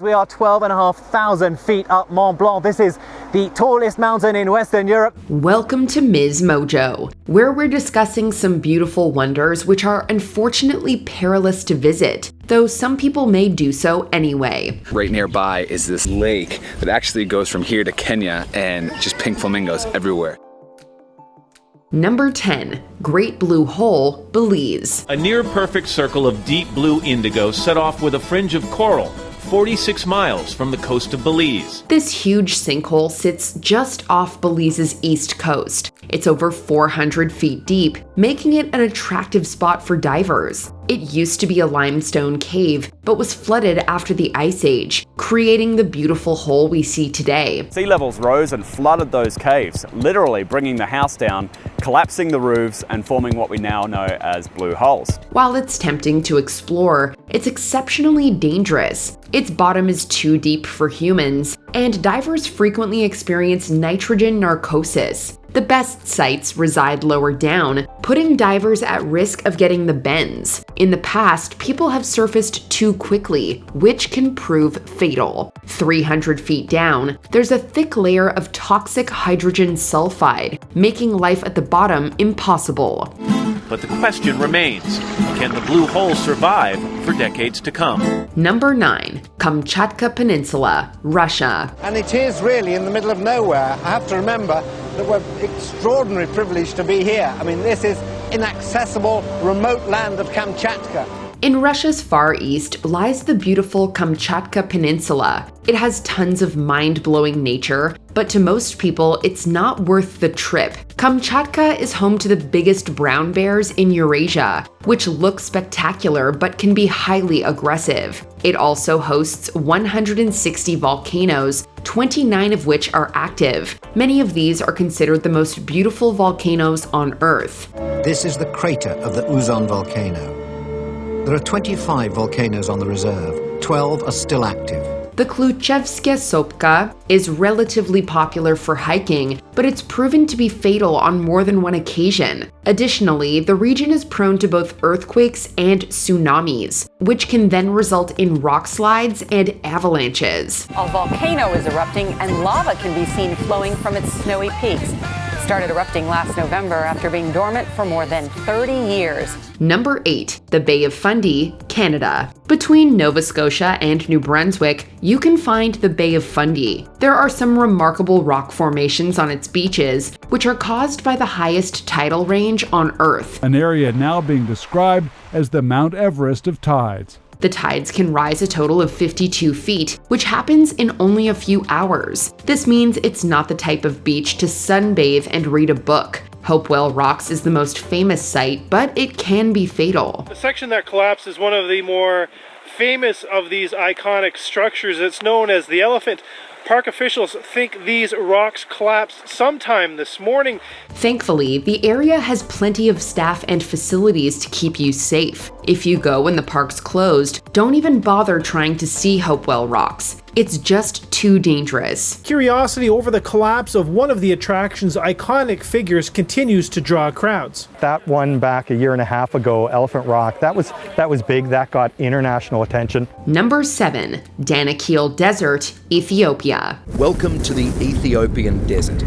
We are 12,500 feet up Mont Blanc. This is the tallest mountain in Western Europe. Welcome to MsMojo, where we're discussing some beautiful wonders which are unfortunately perilous to visit, though some people may do so anyway. Right nearby is this lake that actually goes from here to Kenya, and just pink flamingos everywhere. Number 10. Great Blue Hole, Belize. A near-perfect circle of deep blue indigo set off with a fringe of coral, 46 miles from the coast of Belize. This huge sinkhole sits just off Belize's east coast. It's over 400 feet deep, making it an attractive spot for divers. It used to be a limestone cave, but was flooded after the Ice Age, creating the beautiful hole we see today. Sea levels rose and flooded those caves, literally bringing the house down, collapsing the roofs and forming what we now know as blue holes. While it's tempting to explore, it's exceptionally dangerous. Its bottom is too deep for humans, and divers frequently experience nitrogen narcosis. The best sites reside lower down, putting divers at risk of getting the bends. In the past, people have surfaced too quickly, which can prove fatal. 300 feet down, there's a thick layer of toxic hydrogen sulfide, making life at the bottom impossible. But the question remains, can the blue hole survive for decades to come? Number 9. Kamchatka Peninsula, Russia. And it is really in the middle of nowhere. I have to remember that we're extraordinarily privileged to be here. I mean, this is inaccessible, remote land of Kamchatka. In Russia's far east lies the beautiful Kamchatka Peninsula. It has tons of mind-blowing nature, but to most people, it's not worth the trip. Kamchatka is home to the biggest brown bears in Eurasia, which look spectacular but can be highly aggressive. It also hosts 160 volcanoes, 29 of which are active. Many of these are considered the most beautiful volcanoes on Earth. This is the crater of the Uzon volcano. There are 25 volcanoes on the reserve, 12 are still active. The Kluchevskaya Sopka is relatively popular for hiking, but it's proven to be fatal on more than one occasion. Additionally, the region is prone to both earthquakes and tsunamis, which can then result in rock slides and avalanches. A volcano is erupting and lava can be seen flowing from its snowy peaks. It started erupting last November after being dormant for more than 30 years. Number 8. The Bay of Fundy, Canada. Between Nova Scotia and New Brunswick, you can find the Bay of Fundy. There are some remarkable rock formations on its beaches, which are caused by the highest tidal range on Earth. An area now being described as the Mount Everest of tides. The tides can rise a total of 52 feet, which happens in only a few hours. This means it's not the type of beach to sunbathe and read a book. Hopewell Rocks is the most famous site, but it can be fatal. The section that collapsed is one of the more famous of these iconic structures. It's known as the Elephant. Park officials think these rocks collapsed sometime this morning. Thankfully, the area has plenty of staff and facilities to keep you safe. If you go when the park's closed, don't even bother trying to see Hopewell Rocks. It's just too dangerous. Curiosity over the collapse of one of the attraction's iconic figures continues to draw crowds. That one back a year and a half ago, Elephant Rock, that was big. That got international attention. Number 7. Danakil Desert, Ethiopia. Welcome to the Ethiopian desert,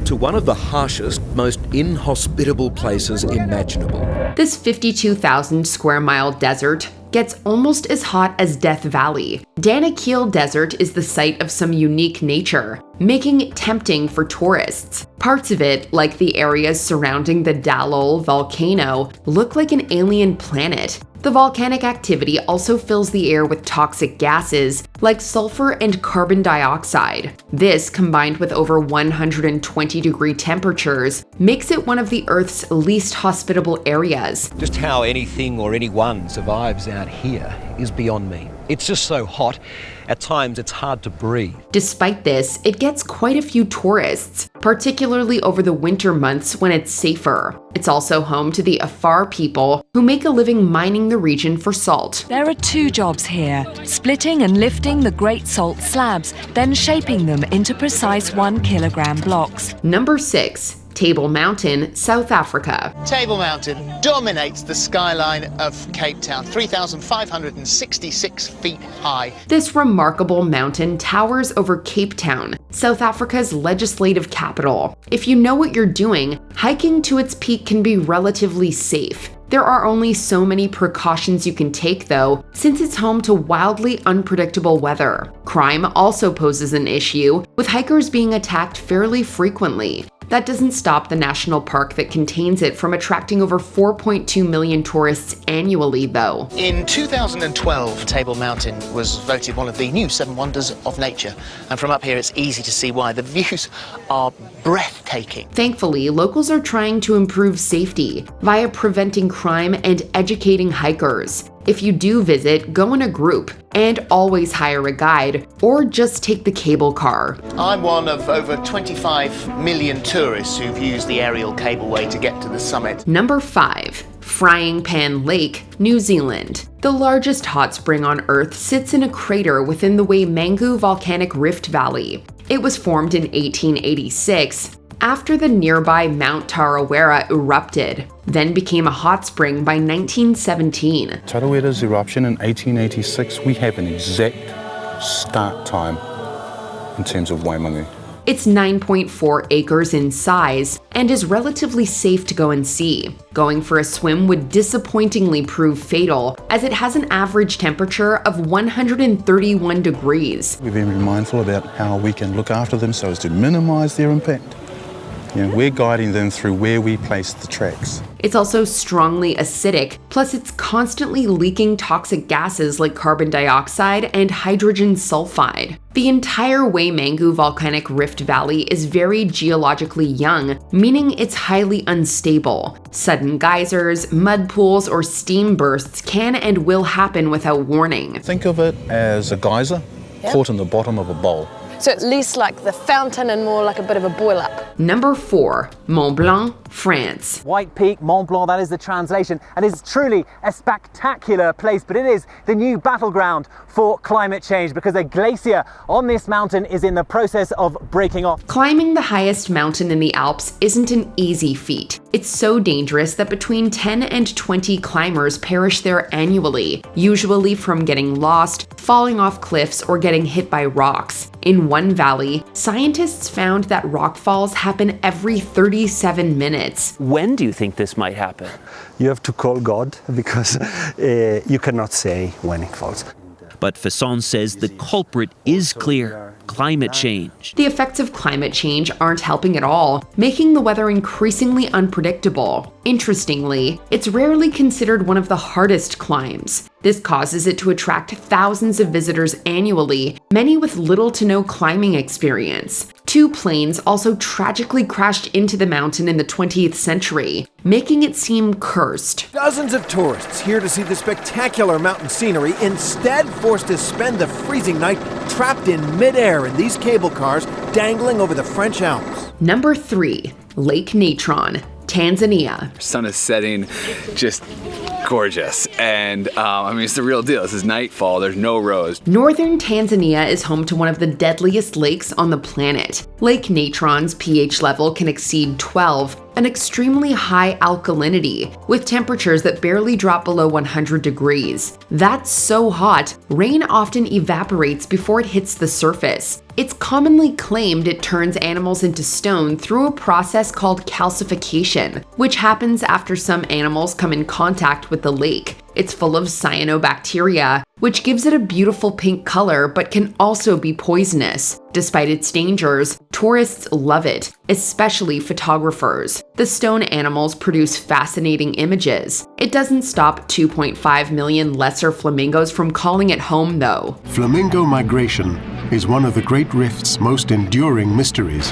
to one of the harshest, most inhospitable places imaginable. This 52,000 square mile desert gets almost as hot as Death Valley. Danakil Desert is the site of some unique nature, making it tempting for tourists. Parts of it, like the areas surrounding the Dalol volcano, look like an alien planet. The volcanic activity also fills the air with toxic gases like sulfur and carbon dioxide. This, combined with over 120-degree temperatures, makes it one of the Earth's least hospitable areas. Just how anything or anyone survives out here is beyond me. It's just so hot. At times, it's hard to breathe. Despite this, it gets quite a few tourists, particularly over the winter months when it's safer. It's also home to the Afar people, who make a living mining the region for salt. There are 2 jobs here: splitting and lifting the great salt slabs, then shaping them into precise 1 kilogram blocks. Number 6. Table Mountain, South Africa. Table Mountain dominates the skyline of Cape Town, 3,566 feet high. This remarkable mountain towers over Cape Town, South Africa's legislative capital. If you know what you're doing, hiking to its peak can be relatively safe. There are only so many precautions you can take though, since it's home to wildly unpredictable weather. Crime also poses an issue, with hikers being attacked fairly frequently. That doesn't stop the national park that contains it from attracting over 4.2 million tourists annually, though. In 2012, Table Mountain was voted one of the new 7 wonders of nature. And from up here, it's easy to see why. The views are breathtaking. Thankfully, locals are trying to improve safety via preventing crime and educating hikers. If you do visit, go in a group and always hire a guide or just take the cable car. I'm one of over 25 million tourists who've used the aerial cableway to get to the summit. Number 5. Frying Pan Lake, New Zealand. The largest hot spring on Earth sits in a crater within the Nyiragongo volcanic rift valley. It was formed in 1886 after the nearby Mount Tarawera erupted, then became a hot spring by 1917. Tarawera's eruption in 1886, we have an exact start time in terms of Waimangu. It's 9.4 acres in size and is relatively safe to go and see. Going for a swim would disappointingly prove fatal, as it has an average temperature of 131 degrees. We're very mindful about how we can look after them so as to minimize their impact. We're guiding them through where we place the tracks. It's also strongly acidic, plus it's constantly leaking toxic gases like carbon dioxide and hydrogen sulfide. The entire Nyiragongo volcanic rift valley is very geologically young, meaning it's highly unstable. Sudden geysers, mud pools, or steam bursts can and will happen without warning. Think of it as a geyser caught in the bottom of a bowl. So it's less like the fountain and more like a bit of a boil up. Number 4. Mont Blanc, France. White Peak, Mont Blanc, that is the translation, and it's truly a spectacular place, but it is the new battleground for climate change because a glacier on this mountain is in the process of breaking off. Climbing the highest mountain in the Alps isn't an easy feat. It's so dangerous that between 10 and 20 climbers perish there annually, usually from getting lost, falling off cliffs, or getting hit by rocks. In one valley, scientists found that rockfalls happen every 37 minutes. When do you think this might happen? You have to call God because you cannot say when it falls. But Fasson says the culprit is clear: climate change. The effects of climate change aren't helping at all, making the weather increasingly unpredictable. Interestingly, it's rarely considered one of the hardest climbs. This causes it to attract thousands of visitors annually, many with little to no climbing experience. 2 planes also tragically crashed into the mountain in the 20th century, making it seem cursed. Dozens of tourists here to see the spectacular mountain scenery instead forced to spend the freezing night trapped in midair in these cable cars dangling over the French Alps. Number 3. Lake Natron, Tanzania. Sun is setting, just gorgeous. And it's the real deal. This is nightfall, there's no roads. Northern Tanzania is home to one of the deadliest lakes on the planet. Lake Natron's pH level can exceed 12, an extremely high alkalinity, with temperatures that barely drop below 100 degrees. That's so hot, rain often evaporates before it hits the surface. It's commonly claimed it turns animals into stone through a process called calcification, which happens after some animals come in contact with the lake. It's full of cyanobacteria, which gives it a beautiful pink color but can also be poisonous. Despite its dangers, tourists love it, especially photographers. The stone animals produce fascinating images. It doesn't stop 2.5 million lesser flamingos from calling it home, though. Flamingo migration is one of the Great Rift's most enduring mysteries.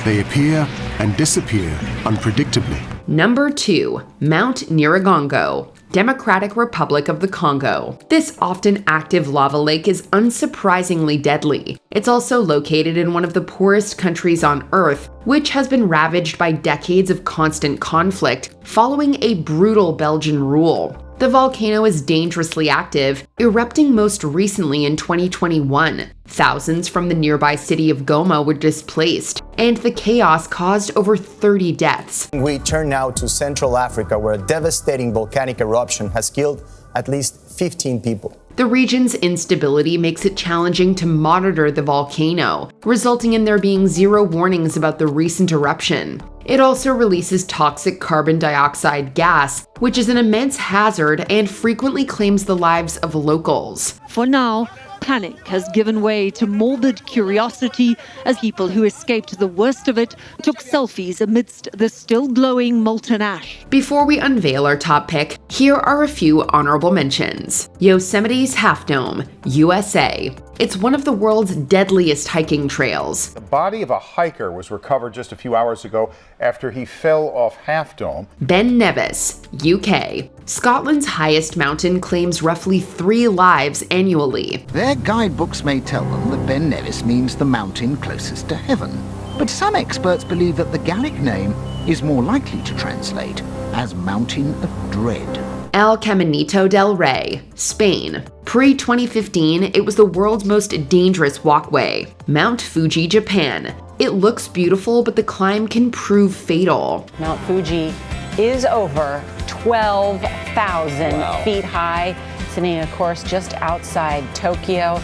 They appear and disappear unpredictably. Number 2. Mount Nyiragongo, Democratic Republic of the Congo. This often active lava lake is unsurprisingly deadly. It's also located in one of the poorest countries on Earth, which has been ravaged by decades of constant conflict following a brutal Belgian rule. The volcano is dangerously active, erupting most recently in 2021. Thousands from the nearby city of Goma were displaced, and the chaos caused over 30 deaths. We turn now to Central Africa, where a devastating volcanic eruption has killed at least 15 people. The region's instability makes it challenging to monitor the volcano, resulting in there being zero warnings about the recent eruption. It also releases toxic carbon dioxide gas, which is an immense hazard and frequently claims the lives of locals. For now, panic has given way to morbid curiosity as people who escaped the worst of it took selfies amidst the still glowing molten ash. Before we unveil our top pick, here are a few honorable mentions. Yosemite's Half Dome, USA. It's one of the world's deadliest hiking trails. The body of a hiker was recovered just a few hours ago after he fell off Half Dome. Ben Nevis, UK. Scotland's highest mountain claims roughly 3 lives annually. Their guidebooks may tell them that Ben Nevis means the mountain closest to heaven. But some experts believe that the Gaelic name is more likely to translate as Mountain of Dread. El Caminito del Rey, Spain. Pre-2015, it was the world's most dangerous walkway. Mount Fuji, Japan. It looks beautiful, but the climb can prove fatal. Mount Fuji is over 12,000 feet high, sitting, of course, just outside Tokyo.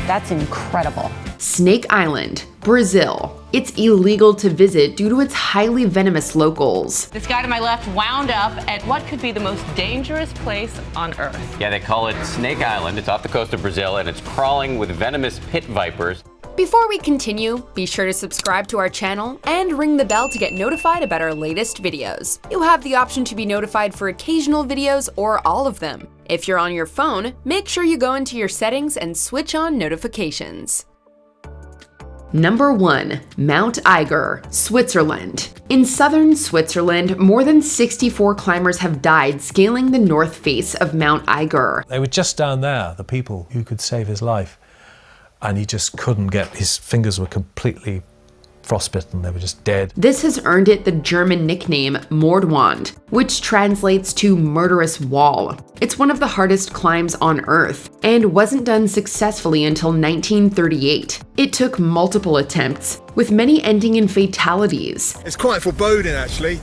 That's incredible. Snake Island, Brazil. It's illegal to visit due to its highly venomous locals. This guy to my left wound up at what could be the most dangerous place on Earth. Yeah, they call it Snake Island. It's off the coast of Brazil, and it's crawling with venomous pit vipers. Before we continue, be sure to subscribe to our channel and ring the bell to get notified about our latest videos. You have the option to be notified for occasional videos or all of them. If you're on your phone, make sure you go into your settings and switch on notifications. Number 1. Mount Eiger, Switzerland. In southern Switzerland, more than 64 climbers have died scaling the north face of Mount Eiger. They were just down there, the people who could save his life, and he just couldn't get, his fingers were completely frostbitten, they were just dead. This has earned it the German nickname Mordwand, which translates to murderous wall. It's one of the hardest climbs on Earth, and wasn't done successfully until 1938. It took multiple attempts, with many ending in fatalities. It's quite foreboding, actually.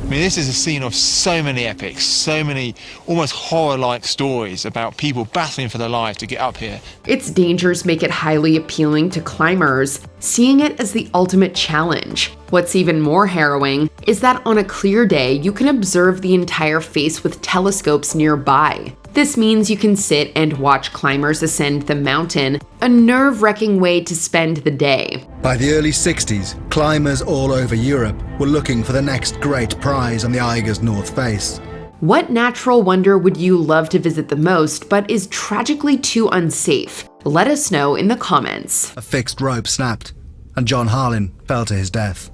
I mean, this is a scene of so many epics, so many almost horror-like stories about people battling for their lives to get up here. Its dangers make it highly appealing to climbers, seeing it as the ultimate challenge. What's even more harrowing is that on a clear day, you can observe the entire face with telescopes nearby. This means you can sit and watch climbers ascend the mountain, a nerve-wracking way to spend the day. By the early 60s, climbers all over Europe were looking for the next great prize on the Eiger's north face. What natural wonder would you love to visit the most, but is tragically too unsafe? Let us know in the comments. A fixed rope snapped, and John Harlin fell to his death.